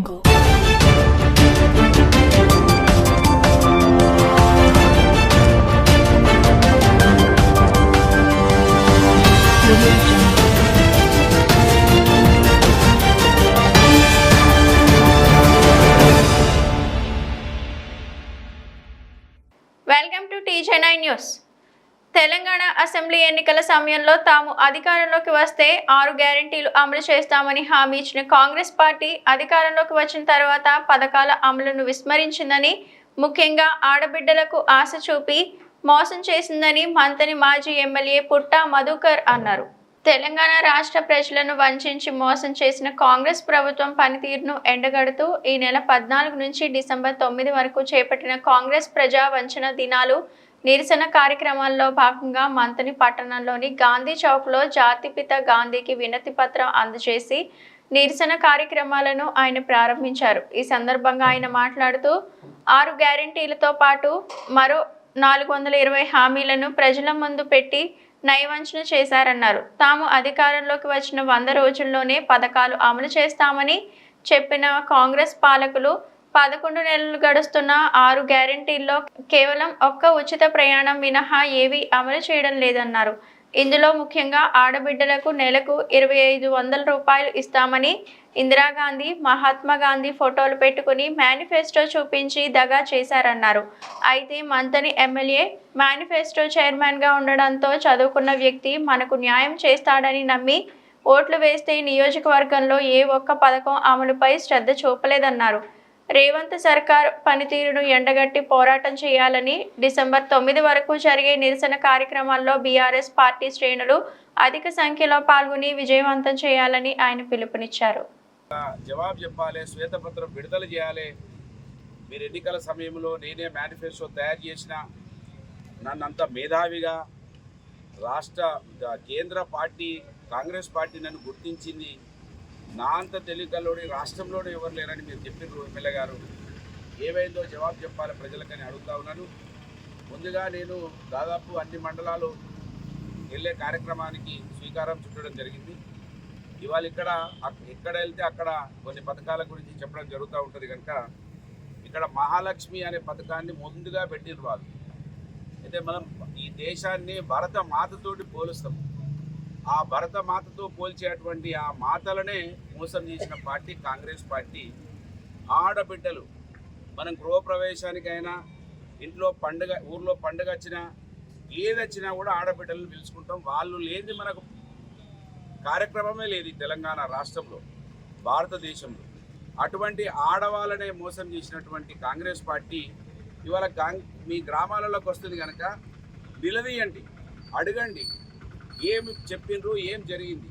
Go. Welcome to TJ nine news. Telangana assembly ఎన్నికల సమయంలో తాము అధికారంలోకి వస్తే 6 గ్యారెంటీలు అమలు చేస్తామని హామీ ఇచ్చిన కాంగ్రెస్ పార్టీ అధికారంలోకి వచ్చిన తర్వాత పథకాల అమలును విస్మరించిందని, ముఖ్యంగా ఆడబిడ్డలకు ఆశ చూపి మోసం చేసిందని మంతని మాజీ ఎమ్మెల్యే పుట్ట మధుకర్ అన్నారు. తెలంగాణ రాష్ట్ర ప్రజలను వంచించి మోసం చేసిన కాంగ్రెస్ ప్రభుత్వం పనితీరును ఎండగడుతూ ఈ నెల 14 నుంచి డిసెంబర్ 9 వరకు చేపట్టిన కాంగ్రెస్ ప్రజా వంచన దినాలు నిరసన కార్యక్రమాల్లో భాగంగా మంతని పట్టణంలోని గాంధీ చౌక్లో జాతిపిత గాంధీకి వినతి పత్రం అందజేసి నిరసన కార్యక్రమాలను ఆయన ప్రారంభించారు. ఈ సందర్భంగా ఆయన మాట్లాడుతూ 6 గ్యారెంటీలతో పాటు మరో 420 హామీలను ప్రజల ముందు పెట్టి నయవంచన చేశారన్నారు. తాము అధికారంలోకి వచ్చిన 100 రోజుల్లోనే పథకాలు అమలు చేస్తామని చెప్పిన కాంగ్రెస్ పాలకులు 11 నెలలు గడుస్తున్న 6 గ్యారెంటీల్లో కేవలం ఒక్క ఉచిత ప్రయాణం మినహా ఏవి అమలు చేయడం లేదన్నారు. ఇందులో ముఖ్యంగా ఆడబిడ్డలకు నెలకు 2500 రూపాయలు ఇస్తామని ఇందిరాగాంధీ, మహాత్మా గాంధీ ఫోటోలు పెట్టుకుని మేనిఫెస్టో చూపించి దగా చేశారన్నారు. అయితే మంతని ఎమ్మెల్యే మేనిఫెస్టో చైర్మన్గా ఉండడంతో చదువుకున్న వ్యక్తి మనకు న్యాయం చేస్తాడని నమ్మి ఓట్లు వేస్తే నియోజకవర్గంలో ఏ ఒక్క పథకం అమలుపై శ్రద్ధ చూపలేదన్నారు. రేవంత్ సర్కార్ పనితీరును ఎండగట్టి పోరాటం చేయాలని, డిసెంబర్ 9 వరకు జరిగే నిరసన కార్యక్రమాల్లో బీఆర్ఎస్ పార్టీ శ్రేణులు అధిక సంఖ్యలో పాల్గొని విజయవంతం చేయాలని ఆయన పిలుపునిచ్చారు. జవాబు చెప్పాలి, శ్వేతపత్రం విడుదల చేయాలి. మీరు ఎన్నికల సమయంలో నేనే మేనిఫెస్టో తయారు చేసిన, నన్నంత మేధావిగా రాష్ట్ర కేంద్ర పార్టీ కాంగ్రెస్ పార్టీ నన్ను గుర్తించింది. నా అంత తెలియకల్లోని రాష్ట్రంలోనే ఎవరు లేరని మీరు చెప్పారు ఎమ్మెల్యే గారు. ఏమైందో జవాబు చెప్పాలి ప్రజలకని అడుగుతా ఉన్నాను. ముందుగా నేను దాదాపు అన్ని మండలాలు వెళ్ళే కార్యక్రమానికి శ్రీకారం చుట్టడం జరిగింది. ఇవాళ ఎక్కడ వెళ్తే అక్కడ కొన్ని పథకాల గురించి చెప్పడం జరుగుతూ ఉంటుంది కనుక ఇక్కడ మహాలక్ష్మి అనే పథకాన్ని ముందుగా పెట్టిన వాళ్ళు. అయితే మనం ఈ దేశాన్ని భరత మాతతోటి పోలుస్తాం. ఆ భరత మాతతో పోల్చేటువంటి ఆ మాతలనే మోసం చేసిన పార్టీ కాంగ్రెస్ పార్టీ. ఆడబిడ్డలు మనం గృహప్రవేశానికైనా, ఇంట్లో పండుగ, ఊర్లో పండుగ వచ్చినా, ఏదొచ్చినా కూడా ఆడబిడ్డలను పిలుచుకుంటాం. వాళ్ళు లేని మనకు కార్యక్రమమే లేదు తెలంగాణ రాష్ట్రంలో, భారతదేశంలో. అటువంటి ఆడవాళ్ళనే మోసం చేసినటువంటి కాంగ్రెస్ పార్టీ ఇవాళ మీ గ్రామాలలోకి వస్తుంది కనుక నిలదీయండి, అడగండి ఏం చెప్పిండ్రు, ఏం జరిగింది.